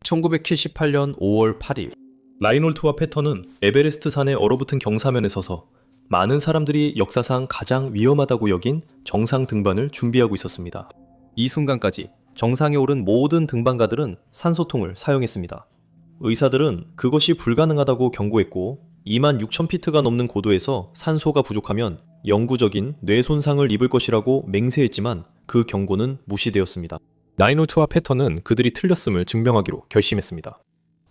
1978년 5월 8일 라이놀트와 패턴은 에베레스트 산의 얼어붙은 경사면에 서서 많은 사람들이 역사상 가장 위험하다고 여긴 정상 등반을 준비하고 있었습니다. 이 순간까지 정상에 오른 모든 등반가들은 산소통을 사용했습니다. 의사들은 그것이 불가능하다고 경고했고 26,000피트가 넘는 고도에서 산소가 부족하면 영구적인 뇌 손상을 입을 것이라고 맹세했지만 그 경고는 무시되었습니다. 라이놀트와 패턴은 그들이 틀렸음을 증명하기로 결심했습니다.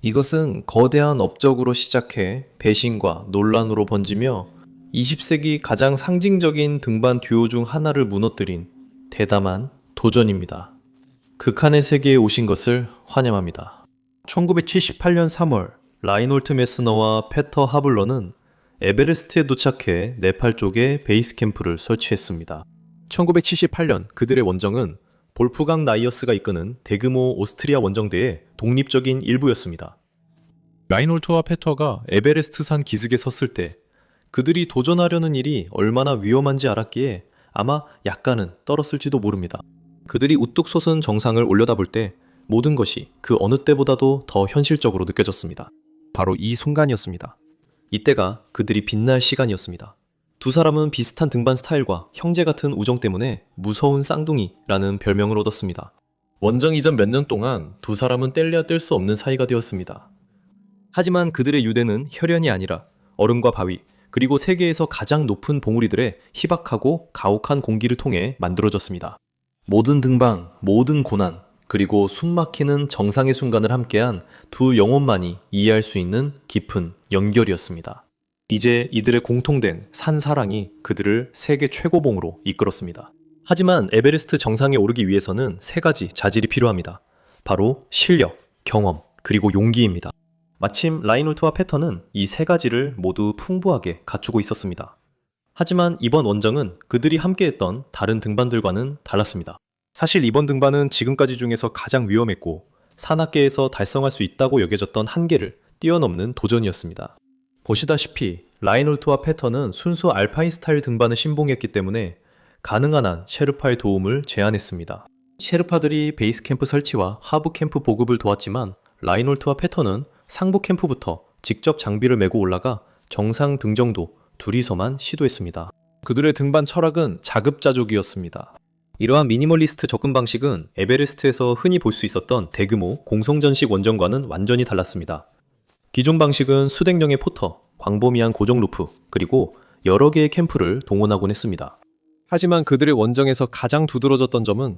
이것은 거대한 업적으로 시작해 배신과 논란으로 번지며 20세기 가장 상징적인 등반 듀오 중 하나를 무너뜨린 대담한 도전입니다. 극한의 세계에 오신 것을 환영합니다. 1978년 3월 라이놀트 메스너와 페터 하블러는 에베레스트에 도착해 네팔 쪽에 베이스 캠프를 설치했습니다. 1978년 그들의 원정은 볼프강 나이어스가 이끄는 대규모 오스트리아 원정대의 독립적인 일부였습니다. 라이놀트와 페터가 에베레스트 산 기슭에 섰을 때 그들이 도전하려는 일이 얼마나 위험한지 알았기에 아마 약간은 떨었을지도 모릅니다. 그들이 우뚝 솟은 정상을 올려다볼 때 모든 것이 그 어느 때보다도 더 현실적으로 느껴졌습니다. 바로 이 순간이었습니다. 이때가 그들이 빛날 시간이었습니다. 두 사람은 비슷한 등반 스타일과 형제 같은 우정 때문에 무서운 쌍둥이라는 별명을 얻었습니다. 원정 이전 몇 년 동안 두 사람은 뗄래야 뗄 수 없는 사이가 되었습니다. 하지만 그들의 유대는 혈연이 아니라 얼음과 바위, 그리고 세계에서 가장 높은 봉우리들의 희박하고 가혹한 공기를 통해 만들어졌습니다. 모든 등반, 모든 고난, 그리고 숨막히는 정상의 순간을 함께한 두 영혼만이 이해할 수 있는 깊은 연결이었습니다. 이제 이들의 공통된 산사랑이 그들을 세계 최고봉으로 이끌었습니다. 하지만 에베레스트 정상에 오르기 위해서는 세 가지 자질이 필요합니다. 바로 실력, 경험, 그리고 용기입니다. 마침 라이놀트와 패턴은 이 세 가지를 모두 풍부하게 갖추고 있었습니다. 하지만 이번 원정은 그들이 함께했던 다른 등반들과는 달랐습니다. 사실 이번 등반은 지금까지 중에서 가장 위험했고 산악계에서 달성할 수 있다고 여겨졌던 한계를 뛰어넘는 도전이었습니다. 보시다시피 라이놀트와 패턴은 순수 알파인 스타일 등반을 신봉했기 때문에 가능한 한 셰르파의 도움을 제안했습니다. 셰르파들이 베이스 캠프 설치와 하부 캠프 보급을 도왔지만 라이놀트와 패턴은 상부 캠프부터 직접 장비를 메고 올라가 정상 등정도 둘이서만 시도했습니다. 그들의 등반 철학은 자급자족이었습니다. 이러한 미니멀리스트 접근 방식은 에베레스트에서 흔히 볼 수 있었던 대규모 공성전식 원정과는 완전히 달랐습니다. 기존 방식은 수백 명의 포터, 광범위한 고정 루프, 그리고 여러 개의 캠프를 동원하곤 했습니다. 하지만 그들의 원정에서 가장 두드러졌던 점은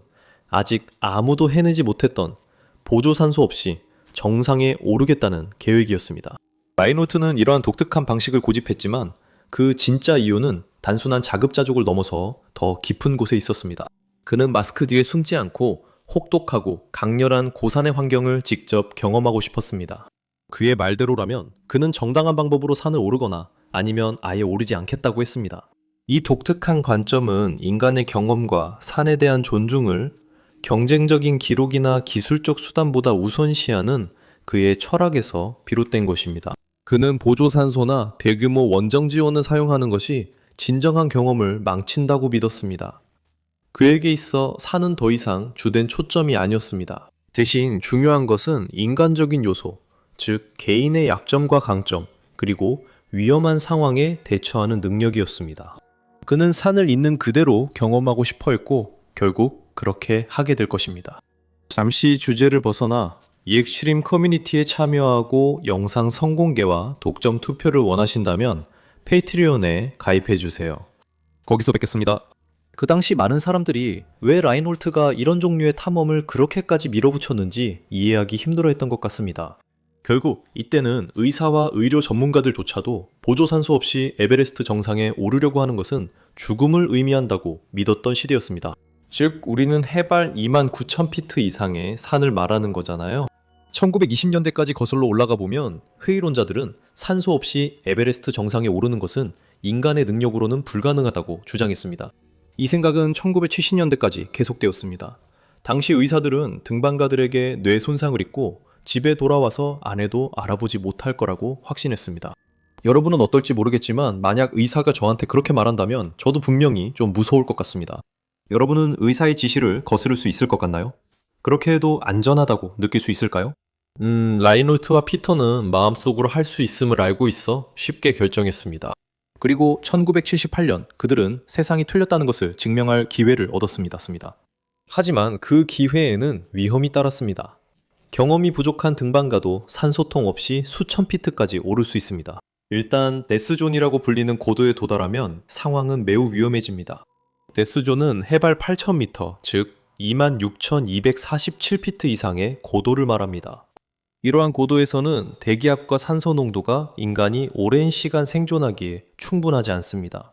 아직 아무도 해내지 못했던 보조산소 없이 정상에 오르겠다는 계획이었습니다. 라이놀트는 이러한 독특한 방식을 고집했지만 그 진짜 이유는 단순한 자급자족을 넘어서 더 깊은 곳에 있었습니다. 그는 마스크 뒤에 숨지 않고 혹독하고 강렬한 고산의 환경을 직접 경험하고 싶었습니다. 그의 말대로라면 그는 정당한 방법으로 산을 오르거나 아니면 아예 오르지 않겠다고 했습니다. 이 독특한 관점은 인간의 경험과 산에 대한 존중을 경쟁적인 기록이나 기술적 수단보다 우선시하는 그의 철학에서 비롯된 것입니다. 그는 보조산소나 대규모 원정 지원을 사용하는 것이 진정한 경험을 망친다고 믿었습니다. 그에게 있어 산은 더 이상 주된 초점이 아니었습니다. 대신 중요한 것은 인간적인 요소, 즉 개인의 약점과 강점, 그리고 위험한 상황에 대처하는 능력이었습니다. 그는 산을 있는 그대로 경험하고 싶어 했고 결국 그렇게 하게 될 것입니다. 잠시 주제를 벗어나 이엑스트림 커뮤니티에 참여하고 영상 선공개와 독점 투표를 원하신다면 페이트리온에 가입해주세요. 거기서 뵙겠습니다. 그 당시 많은 사람들이 왜 라이놀트가 이런 종류의 탐험을 그렇게까지 밀어붙였는지 이해하기 힘들어했던 것 같습니다. 결국 이때는 의사와 의료 전문가들조차도 보조산소 없이 에베레스트 정상에 오르려고 하는 것은 죽음을 의미한다고 믿었던 시대였습니다. 즉 우리는 해발 29,000피트 이상의 산을 말하는 거잖아요. 1920년대까지 거슬러 올라가 보면 회의론자들은 산소 없이 에베레스트 정상에 오르는 것은 인간의 능력으로는 불가능하다고 주장했습니다. 이 생각은 1970년대까지 계속되었습니다. 당시 의사들은 등반가들에게 뇌 손상을 입고 집에 돌아와서 아내도 알아보지 못할 거라고 확신했습니다. 여러분은 어떨지 모르겠지만 만약 의사가 저한테 그렇게 말한다면 저도 분명히 좀 무서울 것 같습니다. 여러분은 의사의 지시를 거스를 수 있을 것 같나요? 그렇게 해도 안전하다고 느낄 수 있을까요? 라인홀트와 피터는 마음속으로 할 수 있음을 알고 있어 쉽게 결정했습니다. 그리고 1978년 그들은 세상이 틀렸다는 것을 증명할 기회를 얻었습니다. 하지만 그 기회에는 위험이 따랐습니다. 경험이 부족한 등반가도 산소통 없이 수천 피트까지 오를 수 있습니다. 일단 데스존이라고 불리는 고도에 도달하면 상황은 매우 위험해집니다. 데스존은 해발 8,000m, 즉 26,247피트 이상의 고도를 말합니다. 이러한 고도에서는 대기압과 산소 농도가 인간이 오랜 시간 생존하기에 충분하지 않습니다.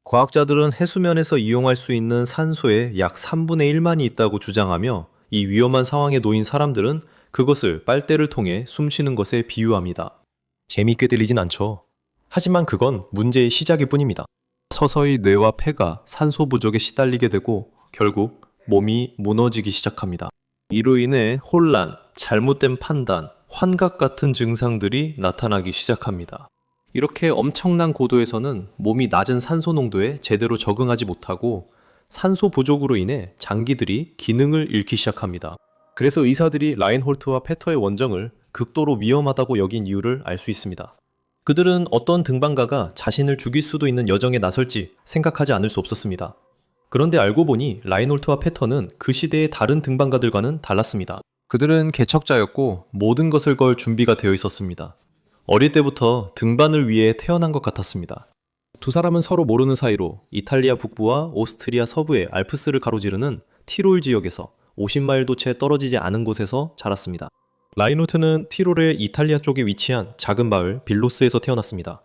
과학자들은 해수면에서 이용할 수 있는 산소의 약 3분의 1만이 있다고 주장하며 이 위험한 상황에 놓인 사람들은 그것을 빨대를 통해 숨쉬는 것에 비유합니다. 재미있게 들리진 않죠. 하지만 그건 문제의 시작일 뿐입니다. 서서히 뇌와 폐가 산소 부족에 시달리게 되고 결국 몸이 무너지기 시작합니다. 이로 인해 혼란, 잘못된 판단, 환각 같은 증상들이 나타나기 시작합니다. 이렇게 엄청난 고도에서는 몸이 낮은 산소 농도에 제대로 적응하지 못하고 산소 부족으로 인해 장기들이 기능을 잃기 시작합니다. 그래서 의사들이 라인홀트와 페터의 원정을 극도로 위험하다고 여긴 이유를 알 수 있습니다. 그들은 어떤 등반가가 자신을 죽일 수도 있는 여정에 나설지 생각하지 않을 수 없었습니다. 그런데 알고 보니 라인홀트와 페터는 그 시대의 다른 등반가들과는 달랐습니다. 그들은 개척자였고 모든 것을 걸 준비가 되어 있었습니다. 어릴 때부터 등반을 위해 태어난 것 같았습니다. 두 사람은 서로 모르는 사이로 이탈리아 북부와 오스트리아 서부의 알프스를 가로지르는 티롤 지역에서 50마일도 채 떨어지지 않은 곳에서 자랐습니다. 라인홀트는 티롤의 이탈리아 쪽에 위치한 작은 마을 빌로스에서 태어났습니다.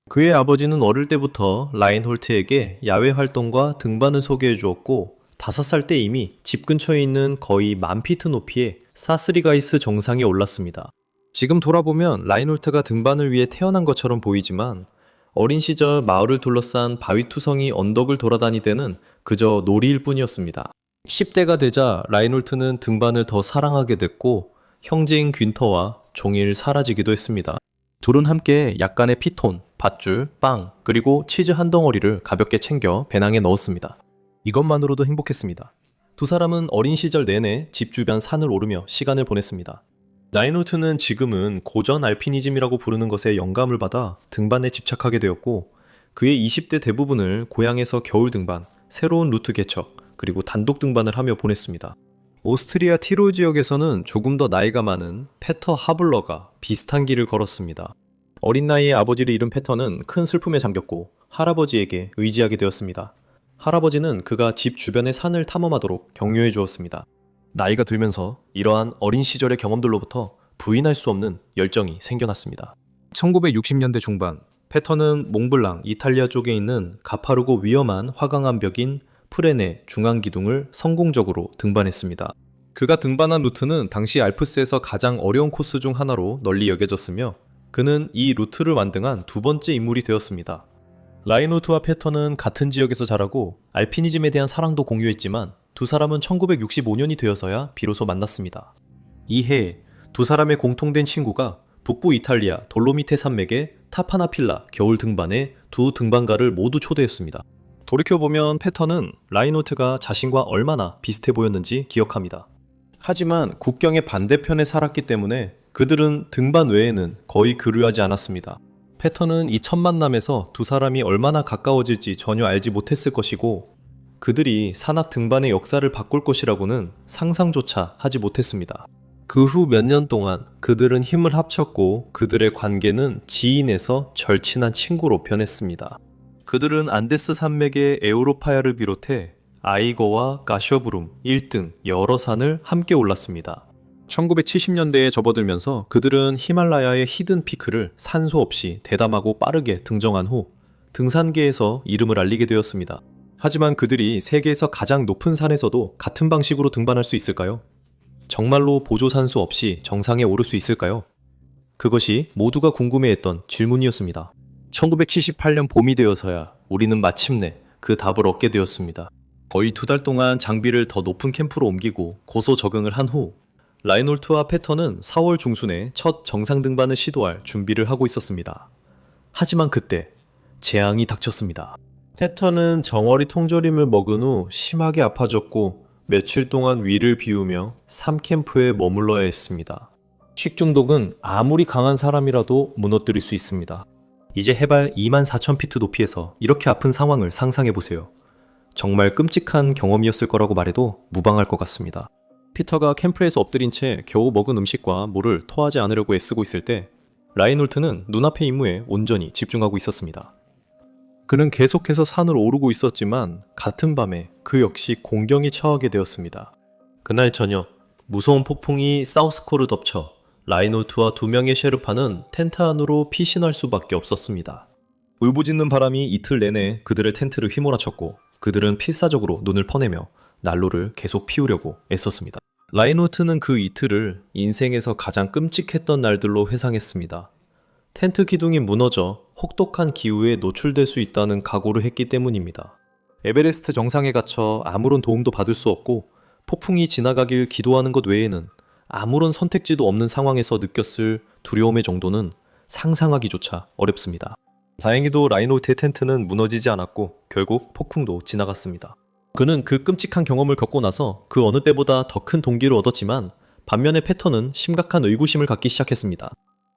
그의 아버지는 어릴 때부터 라인홀트에게 야외 활동과 등반을 소개해 주었고 5살 때 이미 집 근처에 있는 거의 10,000피트 높이의 사스리가이스 정상에 올랐습니다. 지금 돌아보면 라인홀트가 등반을 위해 태어난 것처럼 보이지만 어린 시절 마을을 둘러싼 바위투성이 언덕을 돌아다니때는 그저 놀이일 뿐이었습니다. 10대가 되자 라인홀트는 등반을 더 사랑하게 됐고 형제인 귄터와 종일 사라지기도 했습니다. 둘은 함께 약간의 피톤, 밧줄, 빵, 그리고 치즈 한 덩어리를 가볍게 챙겨 배낭에 넣었습니다. 이것만으로도 행복했습니다. 두 사람은 어린 시절 내내 집 주변 산을 오르며 시간을 보냈습니다. 라인홀트는 지금은 고전 알피니즘이라고 부르는 것에 영감을 받아 등반에 집착하게 되었고 그의 20대 대부분을 고향에서 겨울 등반, 새로운 루트 개척, 그리고 단독 등반을 하며 보냈습니다. 오스트리아 티롤 지역에서는 조금 더 나이가 많은 페터 하블러가 비슷한 길을 걸었습니다. 어린 나이에 아버지를 잃은 페터는 큰 슬픔에 잠겼고 할아버지에게 의지하게 되었습니다. 할아버지는 그가 집 주변의 산을 탐험하도록 격려해 주었습니다. 나이가 들면서 이러한 어린 시절의 경험들로부터 부인할 수 없는 열정이 생겨났습니다. 1960년대 중반, 페터는 몽블랑 이탈리아 쪽에 있는 가파르고 위험한 화강암 벽인 프레네 중앙기둥을 성공적으로 등반했습니다. 그가 등반한 루트는 당시 알프스에서 가장 어려운 코스 중 하나로 널리 여겨졌으며 그는 이 루트를 완등한 두 번째 인물이 되었습니다. 라인홀트와 페터는 같은 지역에서 자라고 알피니즘에 대한 사랑도 공유했지만 두 사람은 1965년이 되어서야 비로소 만났습니다. 이해 두 사람의 공통된 친구가 북부 이탈리아 돌로미테 산맥의 타파나필라 겨울 등반에 두 등반가를 모두 초대했습니다. 돌이켜보면 페터는 라인홀트가 자신과 얼마나 비슷해 보였는지 기억합니다. 하지만 국경의 반대편에 살았기 때문에 그들은 등반 외에는 거의 교류하지 않았습니다. 페터는 이 첫 만남에서 두 사람이 얼마나 가까워질지 전혀 알지 못했을 것이고 그들이 산악 등반의 역사를 바꿀 것이라고는 상상조차 하지 못했습니다. 그 후 몇 년 동안 그들은 힘을 합쳤고 그들의 관계는 지인에서 절친한 친구로 변했습니다. 그들은 안데스 산맥의 에우로파야를 비롯해 아이거와 가쇼브룸 1등 여러 산을 함께 올랐습니다. 1970년대에 접어들면서 그들은 히말라야의 히든 피크를 산소 없이 대담하고 빠르게 등정한 후 등산계에서 이름을 알리게 되었습니다. 하지만 그들이 세계에서 가장 높은 산에서도 같은 방식으로 등반할 수 있을까요? 정말로 보조산소 없이 정상에 오를 수 있을까요? 그것이 모두가 궁금해했던 질문이었습니다. 1978년 봄이 되어서야 우리는 마침내 그 답을 얻게 되었습니다. 거의 2달 동안 장비를 더 높은 캠프로 옮기고 고소 적응을 한 후 라인홀트와 페터는 4월 중순에 첫 정상 등반을 시도할 준비를 하고 있었습니다. 하지만 그때 재앙이 닥쳤습니다. 페터는 정어리 통조림을 먹은 후 심하게 아파졌고 며칠 동안 위를 비우며 3캠프에 머물러야 했습니다. 식중독은 아무리 강한 사람이라도 무너뜨릴 수 있습니다. 이제 해발 24,000피트 높이에서 이렇게 아픈 상황을 상상해보세요. 정말 끔찍한 경험이었을 거라고 말해도 무방할 것 같습니다. 피터가 캠프에서 엎드린 채 겨우 먹은 음식과 물을 토하지 않으려고 애쓰고 있을 때 라인홀트는 눈앞의 임무에 온전히 집중하고 있었습니다. 그는 계속해서 산을 오르고 있었지만 같은 밤에 그 역시 공경에 처하게 되었습니다. 그날 저녁 무서운 폭풍이 사우스코를 덮쳐 라인홀트와 2명의 셰르파는 텐트 안으로 피신할 수밖에 없었습니다. 울부짖는 바람이 이틀 내내 그들의 텐트를 휘몰아쳤고 그들은 필사적으로 눈을 퍼내며 난로를 계속 피우려고 애썼습니다. 라인홀트는 그 이틀을 인생에서 가장 끔찍했던 날들로 회상했습니다. 텐트 기둥이 무너져 혹독한 기후에 노출될 수 있다는 각오를 했기 때문입니다. 에베레스트 정상에 갇혀 아무런 도움도 받을 수 없고 폭풍이 지나가길 기도하는 것 외에는 아무런 선택지도 없는 상황에서 느꼈을 두려움의 정도는 상상하기조차 어렵습니다. 다행히도 라인홀트의 텐트는 무너지지 않았고 결국 폭풍도 지나갔습니다. 그는 그 끔찍한 경험을 겪고 나서 그 어느 때보다 더 큰 동기를 얻었지만 반면에 패턴은 심각한 의구심을 갖기 시작했습니다.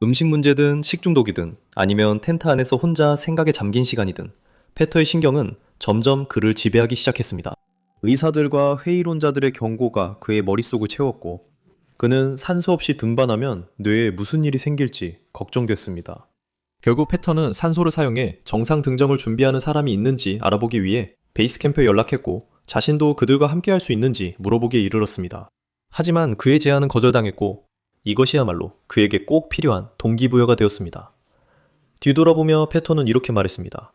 음식 문제든 식중독이든 아니면 텐트 안에서 혼자 생각에 잠긴 시간이든 패터의 신경은 점점 그를 지배하기 시작했습니다. 의사들과 회의론자들의 경고가 그의 머릿속을 채웠고 그는 산소 없이 등반하면 뇌에 무슨 일이 생길지 걱정됐습니다. 결국 패턴은 산소를 사용해 정상 등정을 준비하는 사람이 있는지 알아보기 위해 베이스 캠프에 연락했고 자신도 그들과 함께 할 수 있는지 물어보기에 이르렀습니다. 하지만 그의 제안은 거절당했고 이것이야말로 그에게 꼭 필요한 동기부여가 되었습니다. 뒤돌아보며 패턴은 이렇게 말했습니다.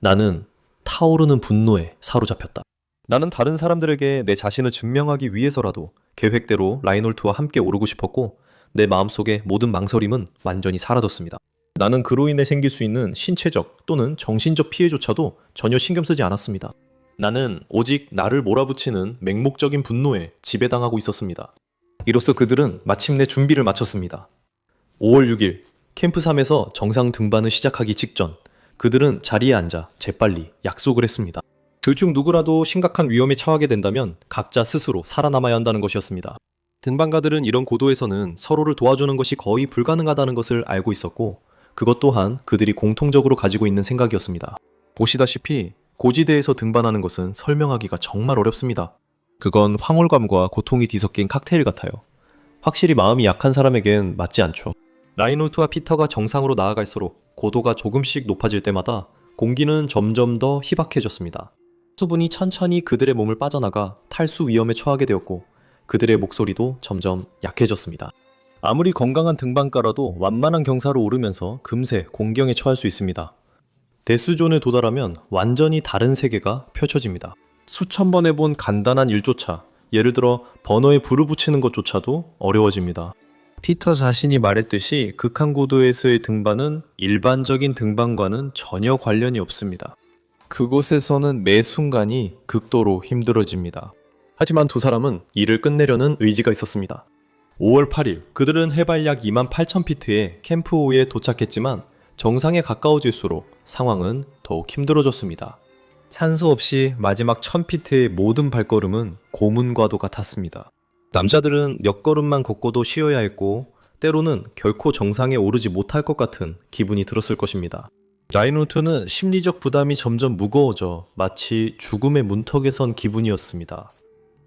나는 타오르는 분노에 사로잡혔다. 나는 다른 사람들에게 내 자신을 증명하기 위해서라도 계획대로 라인홀트와 함께 오르고 싶었고 내 마음속의 모든 망설임은 완전히 사라졌습니다. 나는 그로 인해 생길 수 있는 신체적 또는 정신적 피해조차도 전혀 신경 쓰지 않았습니다. 나는 오직 나를 몰아붙이는 맹목적인 분노에 지배당하고 있었습니다. 이로써 그들은 마침내 준비를 마쳤습니다. 5월 6일 캠프 3에서 정상 등반을 시작하기 직전 그들은 자리에 앉아 재빨리 약속을 했습니다. 둘 중 누구라도 심각한 위험에 처하게 된다면 각자 스스로 살아남아야 한다는 것이었습니다. 등반가들은 이런 고도에서는 서로를 도와주는 것이 거의 불가능하다는 것을 알고 있었고 그것 또한 그들이 공통적으로 가지고 있는 생각이었습니다. 보시다시피 고지대에서 등반하는 것은 설명하기가 정말 어렵습니다. 그건 황홀감과 고통이 뒤섞인 칵테일 같아요. 확실히 마음이 약한 사람에겐 맞지 않죠. 라인홀트와 피터가 정상으로 나아갈수록 고도가 조금씩 높아질 때마다 공기는 점점 더 희박해졌습니다. 수분이 천천히 그들의 몸을 빠져나가 탈수 위험에 처하게 되었고 그들의 목소리도 점점 약해졌습니다. 아무리 건강한 등반가라도 완만한 경사로 오르면서 금세 공경에 처할 수 있습니다. 데스존에 도달하면 완전히 다른 세계가 펼쳐집니다. 수천 번 해본 간단한 일조차, 예를 들어 버너에 불을 붙이는 것조차도 어려워집니다. 피터 자신이 말했듯이 극한 고도에서의 등반은 일반적인 등반과는 전혀 관련이 없습니다. 그곳에서는 매 순간이 극도로 힘들어집니다. 하지만 두 사람은 일을 끝내려는 의지가 있었습니다. 5월 8일 그들은 해발 약 28,000피트의 캠프 5에 도착했지만 정상에 가까워질수록 상황은 더욱 힘들어졌습니다. 산소 없이 마지막 1000피트의 모든 발걸음은 고문과도 같았습니다. 남자들은 몇 걸음만 걷고도 쉬어야 했고 때로는 결코 정상에 오르지 못할 것 같은 기분이 들었을 것입니다. 라인홀트는 심리적 부담이 점점 무거워져 마치 죽음의 문턱에 선 기분이었습니다.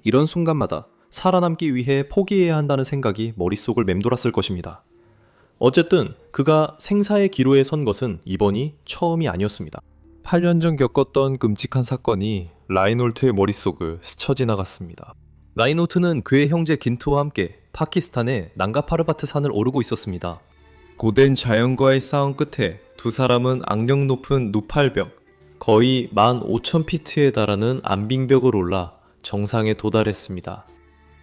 이런 순간마다 살아남기 위해 포기해야 한다는 생각이 머릿속을 맴돌았을 것입니다. 어쨌든 그가 생사의 기로에 선 것은 이번이 처음이 아니었습니다. 8년 전 겪었던 끔찍한 사건이 라인홀트의 머릿속을 스쳐 지나갔습니다. 라인홀트는 그의 형제 긴트와 함께 파키스탄의 난가파르바트 산을 오르고 있었습니다. 고된 자연과의 싸움 끝에 두 사람은 악력 높은 누팔벽, 거의 15,000피트에 달하는 암빙벽을 올라 정상에 도달했습니다.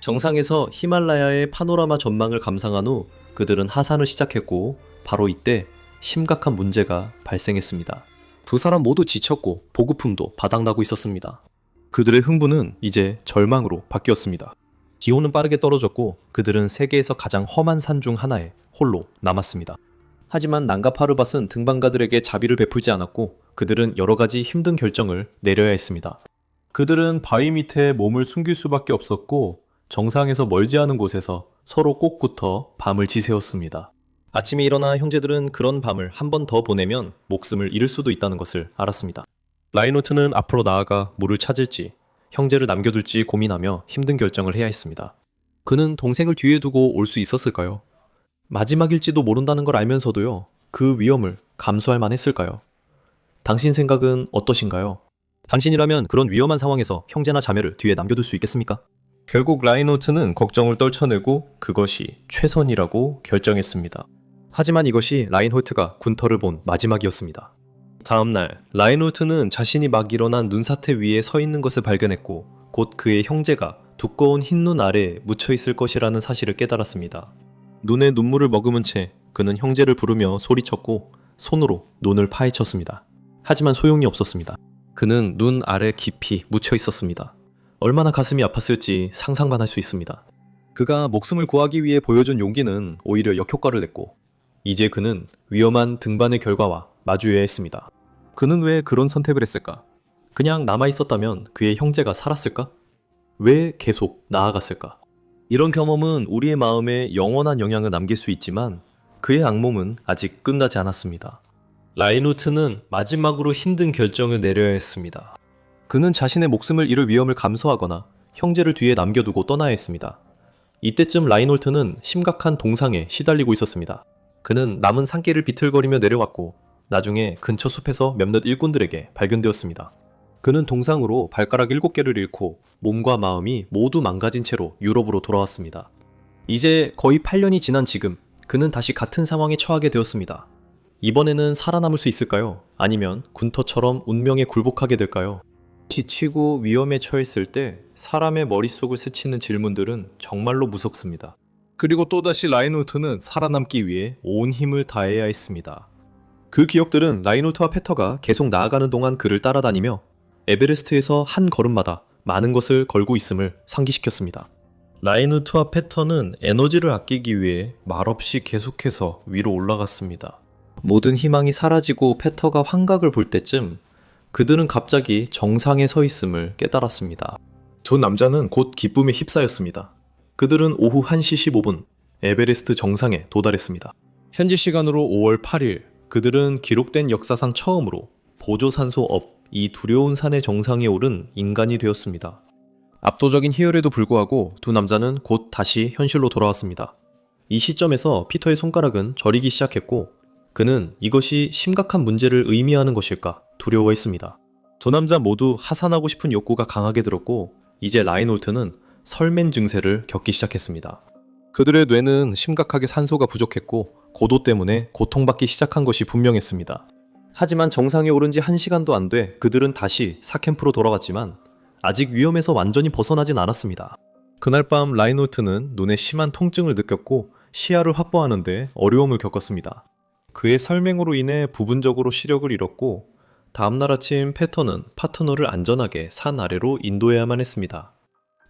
정상에서 히말라야의 파노라마 전망을 감상한 후 그들은 하산을 시작했고 바로 이때 심각한 문제가 발생했습니다. 두 사람 모두 지쳤고 보급품도 바닥나고 있었습니다. 그들의 흥분은 이제 절망으로 바뀌었습니다. 기온은 빠르게 떨어졌고 그들은 세계에서 가장 험한 산 중 하나에 홀로 남았습니다. 하지만 난가파르밧은 등반가들에게 자비를 베풀지 않았고 그들은 여러 가지 힘든 결정을 내려야 했습니다. 그들은 바위 밑에 몸을 숨길 수밖에 없었고 정상에서 멀지 않은 곳에서 서로 꼭 붙어 밤을 지새웠습니다. 아침에 일어나 형제들은 그런 밤을 한 번 더 보내면 목숨을 잃을 수도 있다는 것을 알았습니다. 라인호트는 앞으로 나아가 물을 찾을지 형제를 남겨둘지 고민하며 힘든 결정을 해야 했습니다. 그는 동생을 뒤에 두고 올 수 있었을까요? 마지막일지도 모른다는 걸 알면서도요, 그 위험을 감수할 만했을까요? 당신 생각은 어떠신가요? 당신이라면 그런 위험한 상황에서 형제나 자매를 뒤에 남겨둘 수 있겠습니까? 결국 라인호트는 걱정을 떨쳐내고 그것이 최선이라고 결정했습니다. 하지만 이것이 라인호트가 군터를 본 마지막이었습니다. 다음날 라인호트는 자신이 막 일어난 눈사태 위에 서 있는 것을 발견했고 곧 그의 형제가 두꺼운 흰 눈 아래에 묻혀 있을 것이라는 사실을 깨달았습니다. 눈에 눈물을 머금은 채 그는 형제를 부르며 소리쳤고 손으로 눈을 파헤쳤습니다. 하지만 소용이 없었습니다. 그는 눈 아래 깊이 묻혀 있었습니다. 얼마나 가슴이 아팠을지 상상만 할 수 있습니다. 그가 목숨을 구하기 위해 보여준 용기는 오히려 역효과를 냈고 이제 그는 위험한 등반의 결과와 마주해야 했습니다. 그는 왜 그런 선택을 했을까? 그냥 남아있었다면 그의 형제가 살았을까? 왜 계속 나아갔을까? 이런 경험은 우리의 마음에 영원한 영향을 남길 수 있지만 그의 악몽은 아직 끝나지 않았습니다. 라인호트는 마지막으로 힘든 결정을 내려야 했습니다. 그는 자신의 목숨을 잃을 위험을 감수하거나 형제를 뒤에 남겨두고 떠나야 했습니다. 이때쯤 라인홀트는 심각한 동상에 시달리고 있었습니다. 그는 남은 산길을 비틀거리며 내려왔고 나중에 근처 숲에서 몇몇 일꾼들에게 발견되었습니다. 그는 동상으로 발가락 7개를 잃고 몸과 마음이 모두 망가진 채로 유럽으로 돌아왔습니다. 이제 거의 8년이 지난 지금 그는 다시 같은 상황에 처하게 되었습니다. 이번에는 살아남을 수 있을까요? 아니면 군터처럼 운명에 굴복하게 될까요? 지치고 위험에 처했을 때 사람의 머릿속을 스치는 질문들은 정말로 무섭습니다. 그리고 또다시 라인호트는 살아남기 위해 온 힘을 다해야 했습니다. 그 기억들은 라인호트와 페터가 계속 나아가는 동안 그를 따라다니며 에베레스트에서 한 걸음마다 많은 것을 걸고 있음을 상기시켰습니다. 라인호트와 페터는 에너지를 아끼기 위해 말없이 계속해서 위로 올라갔습니다. 모든 희망이 사라지고 페터가 환각을 볼 때쯤 그들은 갑자기 정상에 서 있음을 깨달았습니다. 두 남자는 곧 기쁨에 휩싸였습니다. 그들은 오후 1시 15분 에베레스트 정상에 도달했습니다. 현지 시간으로 5월 8일 그들은 기록된 역사상 처음으로 보조산소 업 이 두려운 산의 정상에 오른 인간이 되었습니다. 압도적인 희열에도 불구하고 두 남자는 곧 다시 현실로 돌아왔습니다. 이 시점에서 피터의 손가락은 저리기 시작했고 그는 이것이 심각한 문제를 의미하는 것일까 두려워했습니다. 두 남자 모두 하산하고 싶은 욕구가 강하게 들었고 이제 라인홀트는 설맨 증세를 겪기 시작했습니다. 그들의 뇌는 심각하게 산소가 부족했고 고도 때문에 고통받기 시작한 것이 분명했습니다. 하지만 정상에 오른 지 1시간도 안 돼 그들은 다시 사캠프로 돌아왔지만 아직 위험에서 완전히 벗어나진 않았습니다. 그날 밤 라인홀트는 눈에 심한 통증을 느꼈고 시야를 확보하는데 어려움을 겪었습니다. 그의 설맹으로 인해 부분적으로 시력을 잃었고 다음날 아침 페터는 파트너를 안전하게 산 아래로 인도해야만 했습니다.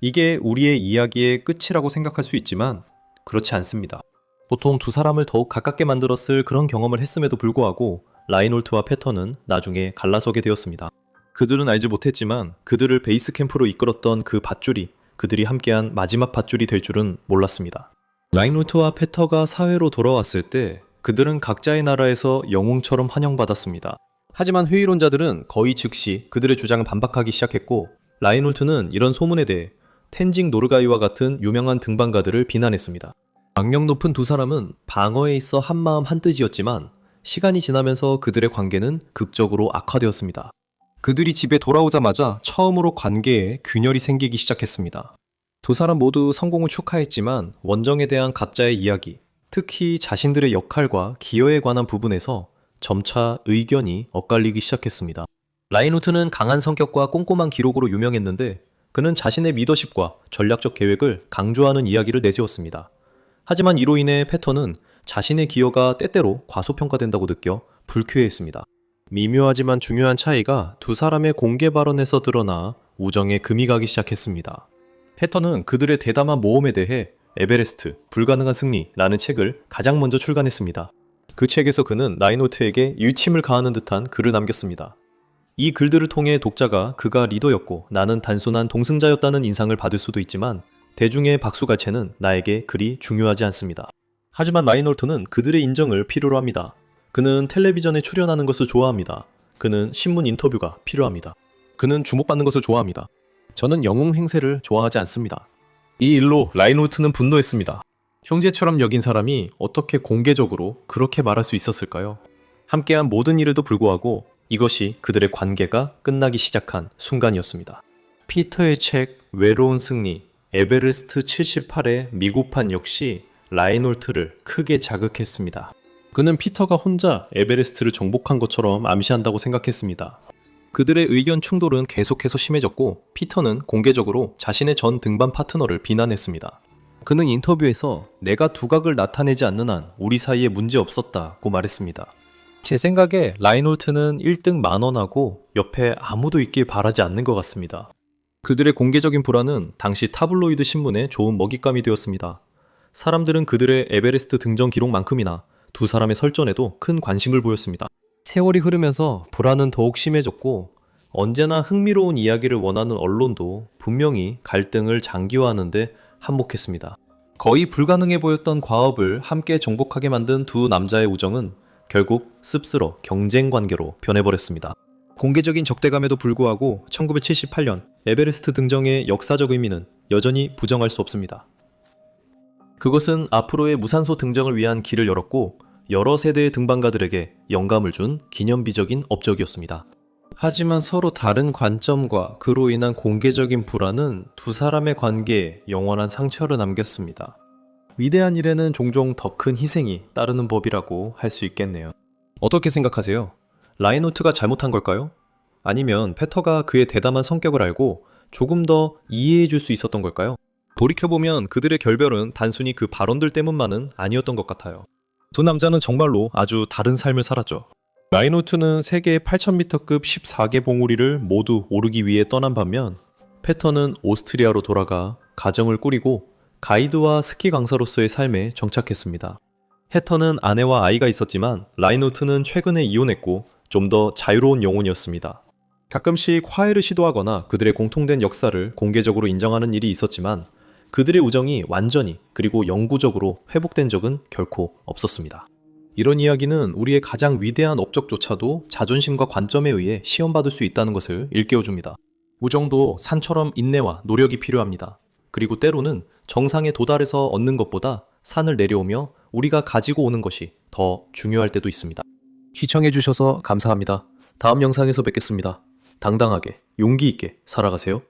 이게 우리의 이야기의 끝이라고 생각할 수 있지만 그렇지 않습니다. 보통 두 사람을 더욱 가깝게 만들었을 그런 경험을 했음에도 불구하고 라인홀트와 페터는 나중에 갈라서게 되었습니다. 그들은 알지 못했지만 그들을 베이스 캠프로 이끌었던 그 밧줄이 그들이 함께한 마지막 밧줄이 될 줄은 몰랐습니다. 라인홀트와 페터가 사회로 돌아왔을 때 그들은 각자의 나라에서 영웅처럼 환영받았습니다. 하지만 회의론자들은 거의 즉시 그들의 주장을 반박하기 시작했고 라인홀트는 이런 소문에 대해 텐징 노르가이와 같은 유명한 등반가들을 비난했습니다. 악명 높은 두 사람은 방어에 있어 한마음 한뜻이었지만 시간이 지나면서 그들의 관계는 극적으로 악화되었습니다. 그들이 집에 돌아오자마자 처음으로 관계에 균열이 생기기 시작했습니다. 두 사람 모두 성공을 축하했지만 원정에 대한 각자의 이야기, 특히 자신들의 역할과 기여에 관한 부분에서 점차 의견이 엇갈리기 시작했습니다. 라인호트는 강한 성격과 꼼꼼한 기록으로 유명했는데 그는 자신의 리더십과 전략적 계획을 강조하는 이야기를 내세웠습니다. 하지만 이로 인해 페터는 자신의 기여가 때때로 과소평가된다고 느껴 불쾌했습니다. 미묘하지만 중요한 차이가 두 사람의 공개 발언에서 드러나 우정에 금이 가기 시작했습니다. 페터는 그들의 대담한 모험에 대해 에베레스트, 불가능한 승리라는 책을 가장 먼저 출간했습니다. 그 책에서 그는 라인호트에게 일침을 가하는 듯한 글을 남겼습니다. 이 글들을 통해 독자가 그가 리더였고 나는 단순한 동승자였다는 인상을 받을 수도 있지만 대중의 박수갈채는 나에게 그리 중요하지 않습니다. 하지만 라인홀트는 그들의 인정을 필요로 합니다. 그는 텔레비전에 출연하는 것을 좋아합니다. 그는 신문 인터뷰가 필요합니다. 그는 주목받는 것을 좋아합니다. 저는 영웅 행세를 좋아하지 않습니다. 이 일로 라인홀트는 분노했습니다. 형제처럼 여긴 사람이 어떻게 공개적으로 그렇게 말할 수 있었을까요? 함께한 모든 일에도 불구하고 이것이 그들의 관계가 끝나기 시작한 순간이었습니다. 피터의 책 외로운 승리, 에베레스트 78의 미국판 역시 라인홀트를 크게 자극했습니다. 그는 피터가 혼자 에베레스트를 정복한 것처럼 암시한다고 생각했습니다. 그들의 의견 충돌은 계속해서 심해졌고 피터는 공개적으로 자신의 전 등반 파트너를 비난했습니다. 그는 인터뷰에서 내가 두각을 나타내지 않는 한 우리 사이에 문제 없었다고 말했습니다. 제 생각에 라인홀트는 1등 만원하고 옆에 아무도 있길 바라지 않는 것 같습니다. 그들의 공개적인 불화는 당시 타블로이드 신문에 좋은 먹잇감이 되었습니다. 사람들은 그들의 에베레스트 등정 기록만큼이나 두 사람의 설전에도 큰 관심을 보였습니다. 세월이 흐르면서 불화는 더욱 심해졌고 언제나 흥미로운 이야기를 원하는 언론도 분명히 갈등을 장기화하는 데 한몫했습니다. 거의 불가능해 보였던 과업을 함께 정복하게 만든 두 남자의 우정은 결국 씁쓸어 경쟁 관계로 변해버렸습니다. 공개적인 적대감에도 불구하고 1978년 에베레스트 등정의 역사적 의미는 여전히 부정할 수 없습니다. 그것은 앞으로의 무산소 등정을 위한 길을 열었고 여러 세대의 등반가들에게 영감을 준 기념비적인 업적이었습니다. 하지만 서로 다른 관점과 그로 인한 공개적인 불화는 두 사람의 관계에 영원한 상처를 남겼습니다. 위대한 일에는 종종 더 큰 희생이 따르는 법이라고 할 수 있겠네요. 어떻게 생각하세요? 라인홀트가 잘못한 걸까요? 아니면 페터가 그의 대담한 성격을 알고 조금 더 이해해 줄 수 있었던 걸까요? 돌이켜보면 그들의 결별은 단순히 그 발언들 때문만은 아니었던 것 같아요. 두 남자는 정말로 아주 다른 삶을 살았죠. 라인홀트는 세계 8000m급 14개 봉우리를 모두 오르기 위해 떠난 반면 페터는 오스트리아로 돌아가 가정을 꾸리고 가이드와 스키 강사로서의 삶에 정착했습니다. 해터는 아내와 아이가 있었지만 라인홀트는 최근에 이혼했고 좀 더 자유로운 영혼이었습니다. 가끔씩 화해를 시도하거나 그들의 공통된 역사를 공개적으로 인정하는 일이 있었지만 그들의 우정이 완전히 그리고 영구적으로 회복된 적은 결코 없었습니다. 이런 이야기는 우리의 가장 위대한 업적조차도 자존심과 관점에 의해 시험받을 수 있다는 것을 일깨워줍니다. 우정도 산처럼 인내와 노력이 필요합니다. 그리고 때로는 정상에 도달해서 얻는 것보다 산을 내려오며 우리가 가지고 오는 것이 더 중요할 때도 있습니다. 시청해주셔서 감사합니다. 다음 영상에서 뵙겠습니다. 당당하게, 용기 있게 살아가세요.